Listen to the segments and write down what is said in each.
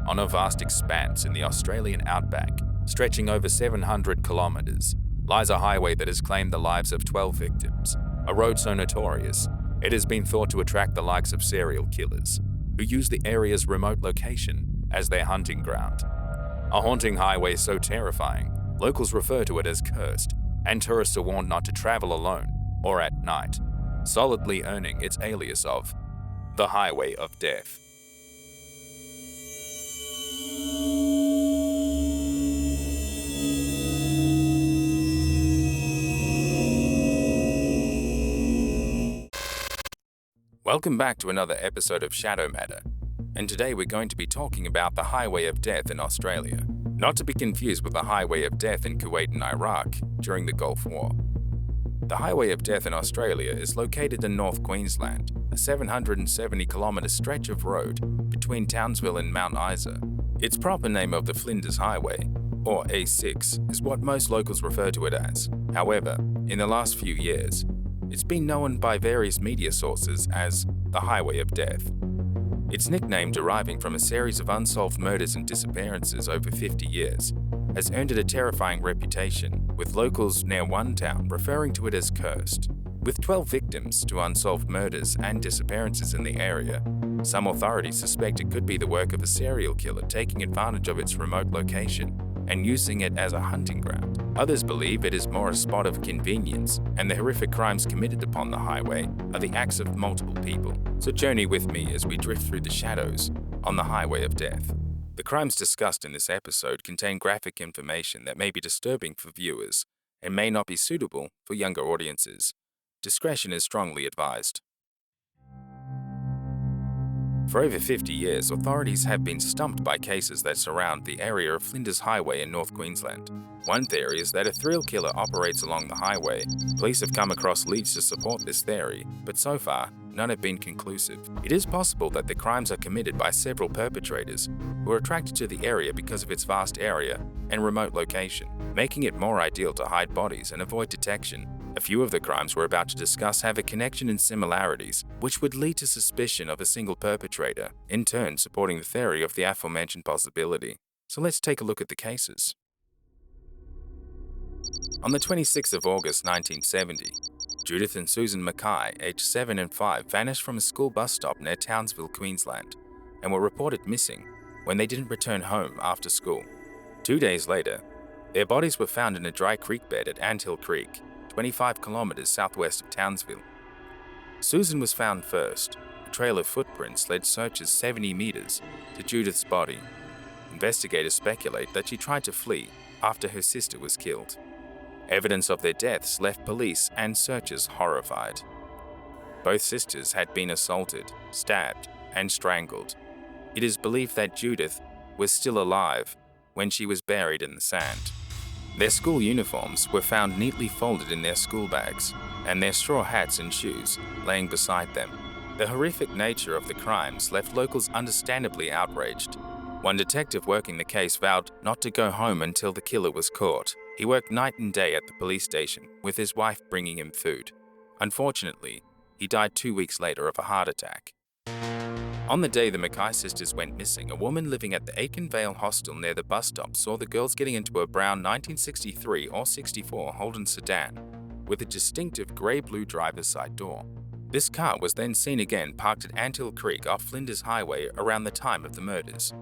On a vast expanse in the Australian outback, stretching over 700 kilometres, lies a highway that has claimed the lives of 12 victims, a road so notorious, it has been thought to attract the likes of serial killers, who use the area's remote location as their hunting ground. A haunting highway so terrifying, locals refer to it as cursed, and tourists are warned not to travel alone or at night, solidly earning its alias of the Highway of Death. Welcome back to another episode of Shadow Matter, and today we're going to be talking about the Highway of Death in Australia, not to be confused with the Highway of Death in Kuwait and Iraq during the Gulf War. The Highway of Death in Australia is located in North Queensland, a 770-kilometre stretch of road between Townsville and Mount Isa. Its proper name of the Flinders Highway, or A6, is what most locals refer to it as. However, in the last few years, it's been known by various media sources as the Highway of Death. Its nickname, deriving from a series of unsolved murders and disappearances over 50 years, has earned it a terrifying reputation, with locals near one town referring to it as cursed. With 12 victims to unsolved murders and disappearances in the area, some authorities suspect it could be the work of a serial killer taking advantage of its remote location and using it as a hunting ground. Others believe it is more a spot of convenience, and the horrific crimes committed upon the highway are the acts of multiple people. So journey with me as we drift through the shadows on the Highway of Death. The crimes discussed in this episode contain graphic information that may be disturbing for viewers and may not be suitable for younger audiences. Discretion is strongly advised. For over 50 years, authorities have been stumped by cases that surround the area of Flinders Highway in North Queensland. One theory is that a thrill killer operates along the highway. Police have come across leads to support this theory, but so far, none have been conclusive. It is possible that the crimes are committed by several perpetrators who are attracted to the area because of its vast area and remote location, making it more ideal to hide bodies and avoid detection. A few of the crimes we're about to discuss have a connection and similarities, which would lead to suspicion of a single perpetrator, in turn supporting the theory of the aforementioned possibility. So let's take a look at the cases. On the 26th of August 1970, Judith and Susan MacKay, aged 7 and 5, vanished from a school bus stop near Townsville, Queensland, and were reported missing when they didn't return home after school. 2 days later, their bodies were found in a dry creek bed at Anthill Creek, 25 kilometres southwest of Townsville. Susan was found first. A trail of footprints led searchers 70 metres to Judith's body. Investigators speculate that she tried to flee after her sister was killed. Evidence of their deaths left police and searchers horrified. Both sisters had been assaulted, stabbed, and strangled. It is believed that Judith was still alive when she was buried in the sand. Their school uniforms were found neatly folded in their school bags, and their straw hats and shoes laying beside them. The horrific nature of the crimes left locals understandably outraged. One detective working the case vowed not to go home until the killer was caught. He worked night and day at the police station, with his wife bringing him food. Unfortunately, he died 2 weeks later of a heart attack. On the day the MacKay sisters went missing, a woman living at the Aiken Vale hostel near the bus stop saw the girls getting into a brown 1963 or 64 Holden sedan with a distinctive grey-blue driver's side door. This car was then seen again parked at Anthill Creek off Flinders Highway around the time of the murders.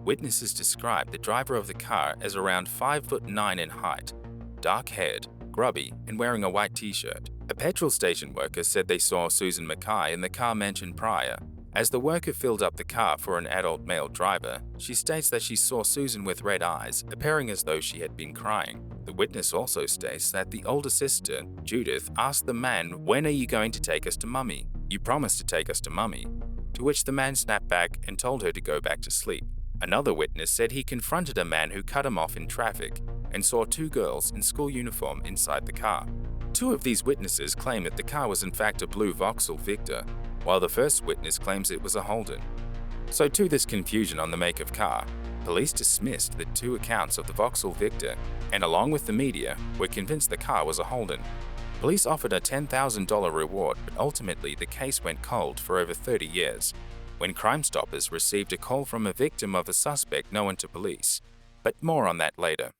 Witnesses described the driver of the car as around 5'9" in height, dark-haired, grubby, and wearing a white t-shirt. A petrol station worker said they saw Susan MacKay in the car mentioned prior. As the worker filled up the car for an adult male driver, she states that she saw Susan with red eyes, appearing as though she had been crying. The witness also states that the older sister, Judith, asked the man, "When are you going to take us to Mummy? You promised to take us to Mummy." To which the man snapped back and told her to go back to sleep. Another witness said he confronted a man who cut him off in traffic and saw 2 girls in school uniform inside the car. 2 of these witnesses claim that the car was in fact a blue Vauxhall Victor, while the first witness claims it was a Holden. So to this confusion on the make of car, police dismissed the 2 accounts of the Vauxhall Victor and along with the media were convinced the car was a Holden. Police offered a $10,000 reward, but ultimately the case went cold for over 30 years. when Crime Stoppers received a call from a victim of a suspect known to police. But more on that later.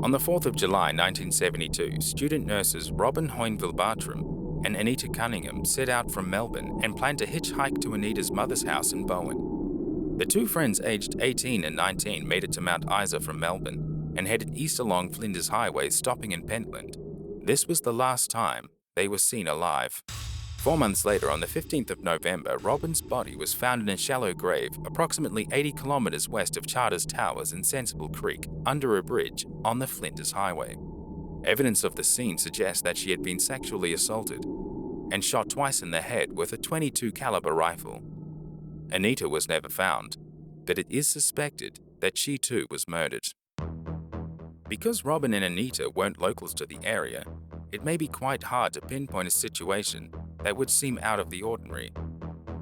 On the 4th of July 1972, student nurses Robin Hoynville-Bartram and Anita Cunningham set out from Melbourne and planned to hitchhike to Anita's mother's house in Bowen. The two friends aged 18 and 19 made it to Mount Isa from Melbourne and headed east along Flinders Highway, stopping in Pentland. This was the last time they were seen alive. 4 months later, on the 15th of November, Robin's body was found in a shallow grave approximately 80 kilometres west of Charters Towers in Sensible Creek, under a bridge on the Flinders Highway. Evidence of the scene suggests that she had been sexually assaulted and shot twice in the head with a .22 caliber rifle. Anita was never found, but it is suspected that she too was murdered. Because Robin and Anita weren't locals to the area, it may be quite hard to pinpoint a situation that would seem out of the ordinary.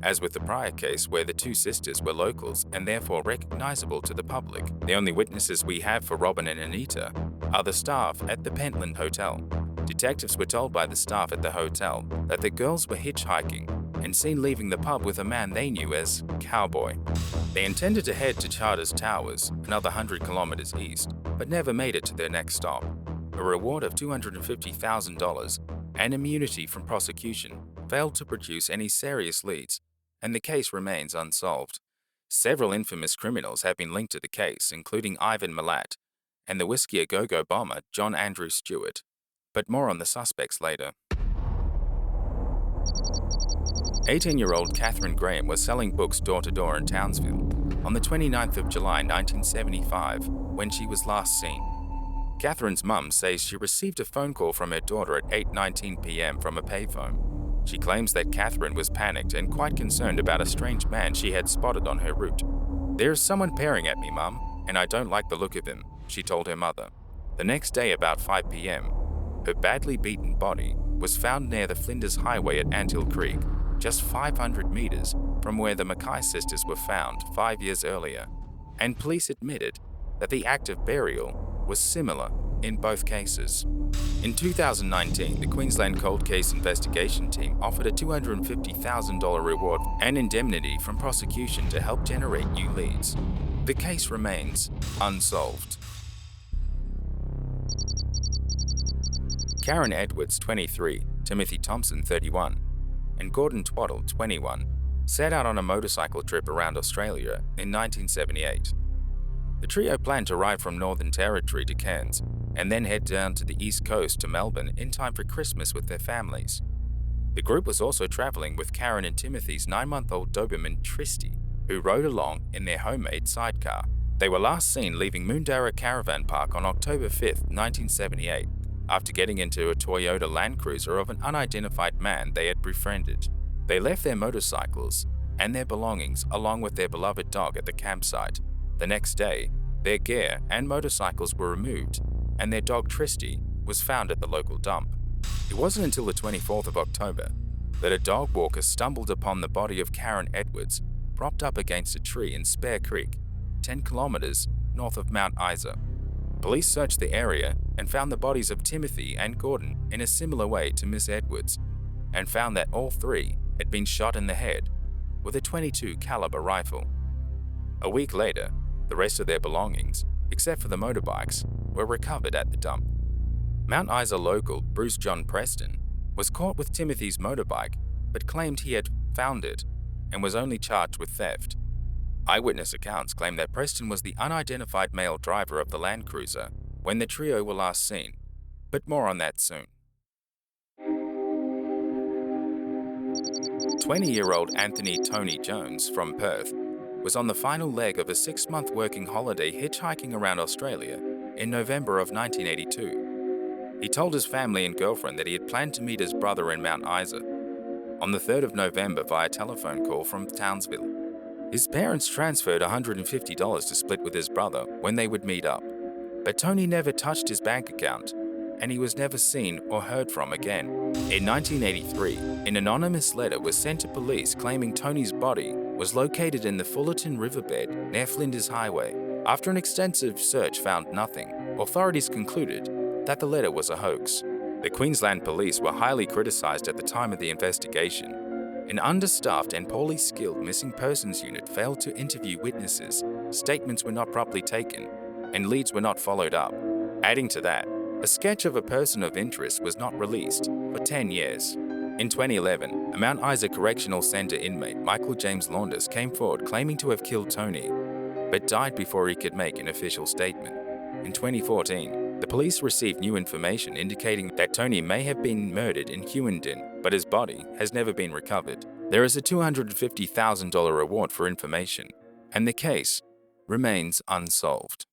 As with the prior case where the two sisters were locals and therefore recognizable to the public, the only witnesses we have for Robin and Anita are the staff at the Pentland Hotel. Detectives were told by the staff at the hotel that the girls were hitchhiking and seen leaving the pub with a man they knew as Cowboy. They intended to head to Charters Towers, another 100 kilometers east, but never made it to their next stop. A reward of $250,000 and immunity from prosecution failed to produce any serious leads, and the case remains unsolved. Several infamous criminals have been linked to the case, including Ivan Milat and the Whiskey A Go-Go bomber John Andrew Stewart. But more on the suspects later. 18-year-old Catherine Graham was selling books door-to-door in Townsville on the 29th of July 1975 when she was last seen. Catherine's mum says she received a phone call from her daughter at 8:19 p.m. from a payphone. She claims that Catherine was panicked and quite concerned about a strange man she had spotted on her route. "There is someone peering at me, Mum, and I don't like the look of him," she told her mother. The next day, about 5 p.m., her badly beaten body was found near the Flinders Highway at Anthill Creek, just 500 meters from where the MacKay Sisters were found 5 years earlier, and police admitted that the act of burial was similar in both cases. In 2019, the Queensland Cold Case Investigation Team offered a $250,000 reward and indemnity from prosecution to help generate new leads. The case remains unsolved. Karen Edwards, 23, Timothy Thompson, 31, and Gordon Twaddle, 21, set out on a motorcycle trip around Australia in 1978. The trio planned to ride from Northern Territory to Cairns and then head down to the east coast to Melbourne in time for Christmas with their families. The group was also travelling with Karen and Timothy's 9-month-old Doberman Tristy, who rode along in their homemade sidecar. They were last seen leaving Moondarra Caravan Park on October 5, 1978, after getting into a Toyota Land Cruiser of an unidentified man they had befriended. They left their motorcycles and their belongings along with their beloved dog at the campsite. The next day, their gear and motorcycles were removed, and their dog Tristy was found at the local dump. It wasn't until the 24th of October that a dog walker stumbled upon the body of Karen Edwards propped up against a tree in Spare Creek, 10 kilometers north of Mount Isa. Police searched the area and found the bodies of Timothy and Gordon in a similar way to Miss Edwards, and found that all three had been shot in the head with a .22 caliber rifle. A week later, the rest of their belongings, except for the motorbikes, were recovered at the dump. Mount Isa local Bruce JOHN Preston was caught with Timothy's motorbike, but claimed he had found it and was only charged with theft. Eyewitness accounts claim that Preston was the unidentified male driver of the Land Cruiser when the trio were last seen, but more on that soon. 20-year-old Anthony Tony Jones from Perth was on the final leg of a 6-month working holiday hitchhiking around Australia in November of 1982. He told his family and girlfriend that he had planned to meet his brother in Mount Isa on the 3rd of November via telephone call from Townsville. His parents transferred $150 to split with his brother when they would meet up, but Tony never touched his bank account, and he was never seen or heard from again. In 1983, an anonymous letter was sent to police claiming Tony's body was located in the Fullerton riverbed near Flinders Highway. After an extensive search found nothing, authorities concluded that the letter was a hoax. The Queensland police were highly criticised at the time of the investigation. An understaffed and poorly skilled missing persons unit failed to interview witnesses, statements were not properly taken, and leads were not followed up. Adding to that, a sketch of a person of interest was not released for 10 years. In 2011, a Mount Isa Correctional Centre inmate Michael James Launders came forward claiming to have killed Tony, but died before he could make an official statement. In 2014, the police received new information indicating that Tony may have been murdered in Hughenden, but his body has never been recovered. There is a $250,000 reward for information, and the case remains unsolved.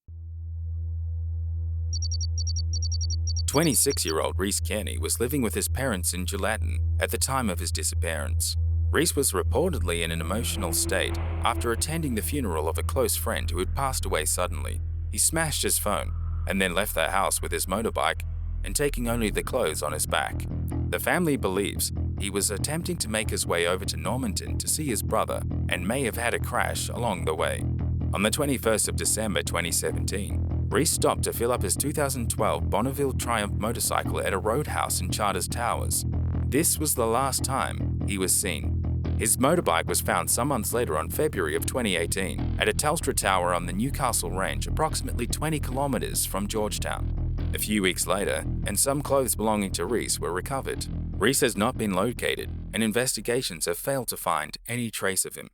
26-year-old Reece Kearney was living with his parents in Milat at the time of his disappearance. Reece was reportedly in an emotional state after attending the funeral of a close friend who had passed away suddenly. He smashed his phone and then left the house with his motorbike and taking only the clothes on his back. The family believes he was attempting to make his way over to Normanton to see his brother and may have had a crash along the way. On the 21st of December 2017, Reece stopped to fill up his 2012 Bonneville Triumph motorcycle at a roadhouse in Charters Towers. This was the last time he was seen. His motorbike was found some months later on February of 2018 at a Telstra tower on the Newcastle Range, approximately 20 kilometres from Georgetown. A few weeks later, and some clothes belonging to Reece were recovered. Reece has not been located, and investigations have failed to find any trace of him.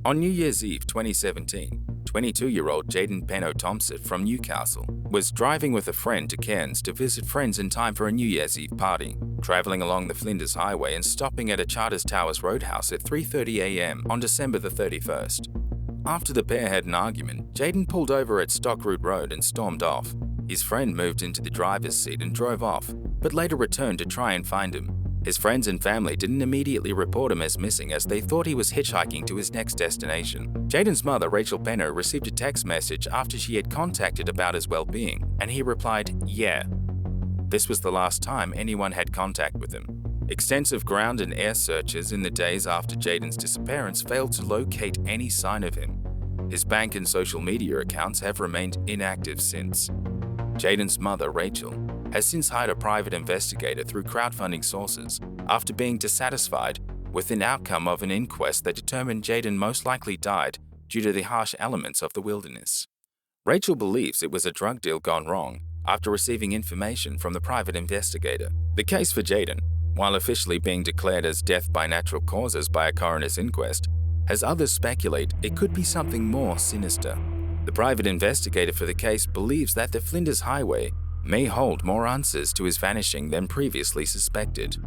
On New Year's Eve 2017, 22-year-old Jayden Penno-Thompsett from Newcastle was driving with a friend to Cairns to visit friends in time for a New Year's Eve party, travelling along the Flinders Highway and stopping at a Charters Towers roadhouse at 3:30 a.m. on December the 31st. After the pair had an argument, Jayden pulled over at Stockroot Road and stormed off. His friend moved into the driver's seat and drove off, but later returned to try and find him. His friends and family didn't immediately report him as missing as they thought he was hitchhiking to his next destination. Jayden's mother, Rachel Penno, received a text message after she had contacted about his well-being, and he replied, "Yeah." This was the last time anyone had contact with him. Extensive ground and air searches in the days after Jayden's disappearance failed to locate any sign of him. His bank and social media accounts have remained inactive since. Jayden's mother, Rachel, has since hired a private investigator through crowdfunding sources after being dissatisfied with an outcome of an inquest that determined Jayden most likely died due to the harsh elements of the wilderness. Rachel believes it was a drug deal gone wrong after receiving information from the private investigator. The case for Jayden, while officially being declared as death by natural causes by a coroner's inquest, has others speculate it could be something more sinister. The private investigator for the case believes that the Flinders Highway may hold more answers to his vanishing than previously suspected.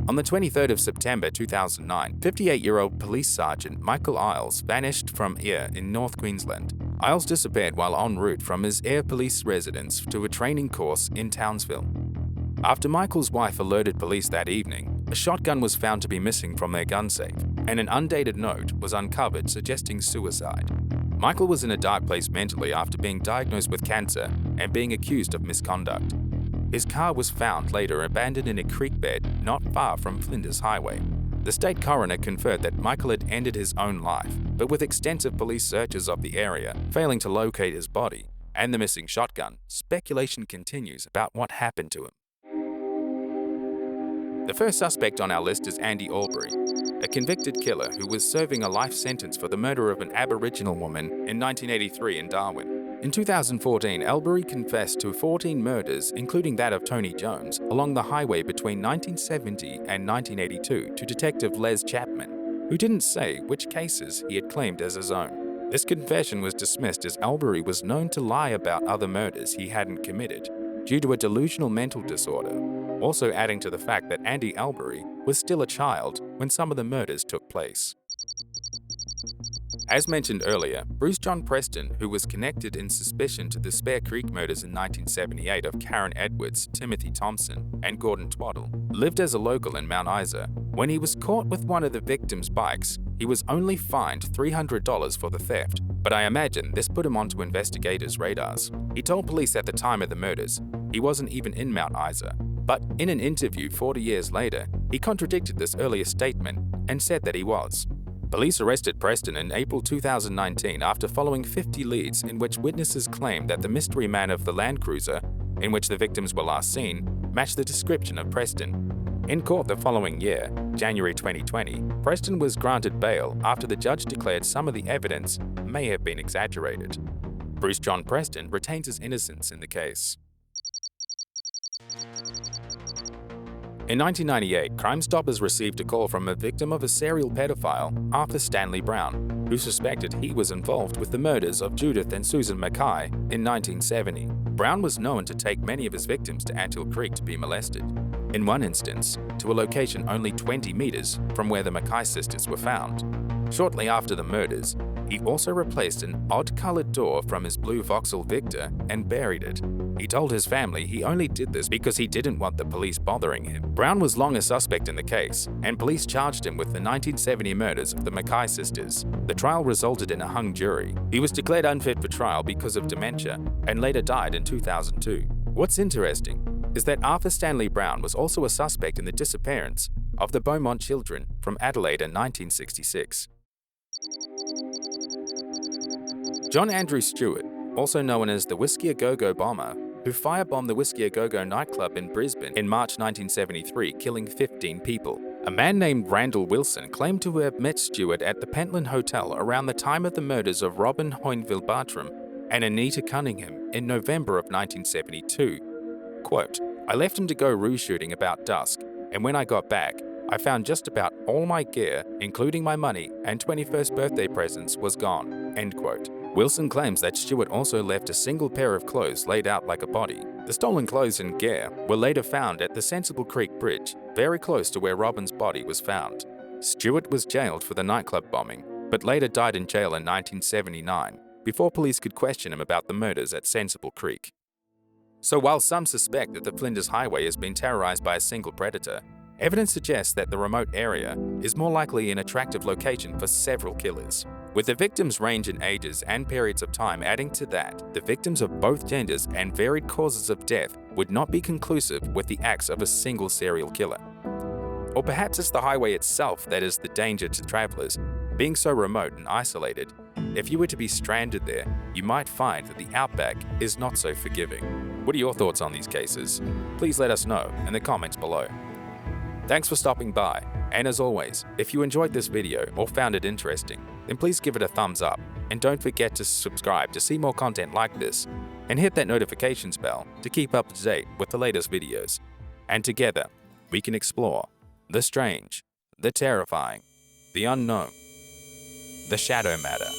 On the 23rd of September 2009, 58-year-old police sergeant Michael Isles vanished from Ayr in North Queensland. Isles disappeared while en route from his Ayr police residence to a training course in Townsville. After Michael's wife alerted police that evening, a shotgun was found to be missing from their gun safe, and an undated note was uncovered suggesting suicide. Michael was in a dark place mentally after being diagnosed with cancer and being accused of misconduct. His car was found later abandoned in a creek bed not far from Flinders Highway. The state coroner conferred that Michael had ended his own life, but with extensive police searches of the area failing to locate his body and the missing shotgun, speculation continues about what happened to him. The first suspect on our list is Andy Albury, a convicted killer who was serving a life sentence for the murder of an Aboriginal woman in 1983 in Darwin. In 2014, Albury confessed to 14 murders, including that of Tony Jones, along the highway between 1970 and 1982 to Detective Les Chapman, who didn't say which cases he had claimed as his own. This confession was dismissed as Albury was known to lie about other murders he hadn't committed due to a delusional mental disorder, also adding to the fact that Andy Albury was still a child when some of the murders took place. As mentioned earlier, JOHN Preston, who was connected in suspicion to the Spare Creek murders in 1978 of Karen Edwards, Timothy Thompson, and Gordon Twaddle, lived as a local in Mount Isa. When he was caught with one of the victims' bikes, he was only fined $300 for the theft, but I imagine this put him onto investigators' radars. He told police at the time of the murders he wasn't even in Mount Isa, but in an interview 40 years later, he contradicted this earlier statement and said that he was. Police arrested Preston in April 2019 after following 50 leads in which witnesses claimed that the mystery man of the Land Cruiser, in which the victims were last seen, matched the description of Preston. In court the following year, January 2020, Preston was granted bail after the judge declared some of the evidence may have been exaggerated. Bruce John Preston retains his innocence in the case. In 1998, Crime Stoppers received a call from a victim of a serial pedophile, Arthur Stanley Brown, who suspected he was involved with the murders of Judith and Susan MacKay in 1970. Brown was known to take many of his victims to Anthill Creek to be molested. In one instance, to a location only 20 meters from where the MacKay sisters were found. Shortly after the murders, he also replaced an odd-colored door from his blue Vauxhall Victor and buried it. He told his family he only did this because he didn't want the police bothering him. Brown was long a suspect in the case, and police charged him with the 1970 murders of the MacKay sisters. The trial resulted in a hung jury. He was declared unfit for trial because of dementia and later died in 2002. What's interesting is that Arthur Stanley Brown was also a suspect in the disappearance of the Beaumont children from Adelaide in 1966. John Andrew Stewart, also known as the Whiskey A Go-Go bomber, who firebombed the Whiskey A Go-Go nightclub in Brisbane in March 1973, killing 15 people. A man named Randall Wilson claimed to have met Stewart at the Pentland Hotel around the time of the murders of Robin Hoynville Bartram and Anita Cunningham in November of 1972. Quote, "I left him to go roo shooting about dusk, and when I got back, I found just about all my gear, including my money and 21st birthday presents, was gone." End quote. Wilson claims that Stewart also left a single pair of clothes laid out like a body. The stolen clothes and gear were later found at the Sensible Creek Bridge, very close to where Robin's body was found. Stewart was jailed for the nightclub bombing, but later died in jail in 1979, before police could question him about the murders at Sensible Creek. So while some suspect that the Flinders Highway has been terrorized by a single predator, evidence suggests that the remote area is more likely an attractive location for several killers. With the victims' range in ages and periods of time adding to that, the victims of both genders and varied causes of death would not be conclusive with the acts of a single serial killer. Or perhaps it's the highway itself that is the danger to travelers. Being so remote and isolated, if you were to be stranded there, you might find that the Outback is not so forgiving. What are your thoughts on these cases? Please let us know in the comments below. Thanks for stopping by, and as always, if you enjoyed this video or found it interesting, then please give it a thumbs up, and don't forget to subscribe to see more content like this, and hit that notifications bell to keep up to date with the latest videos. And together, we can explore the strange, the terrifying, the unknown, the shadow matter.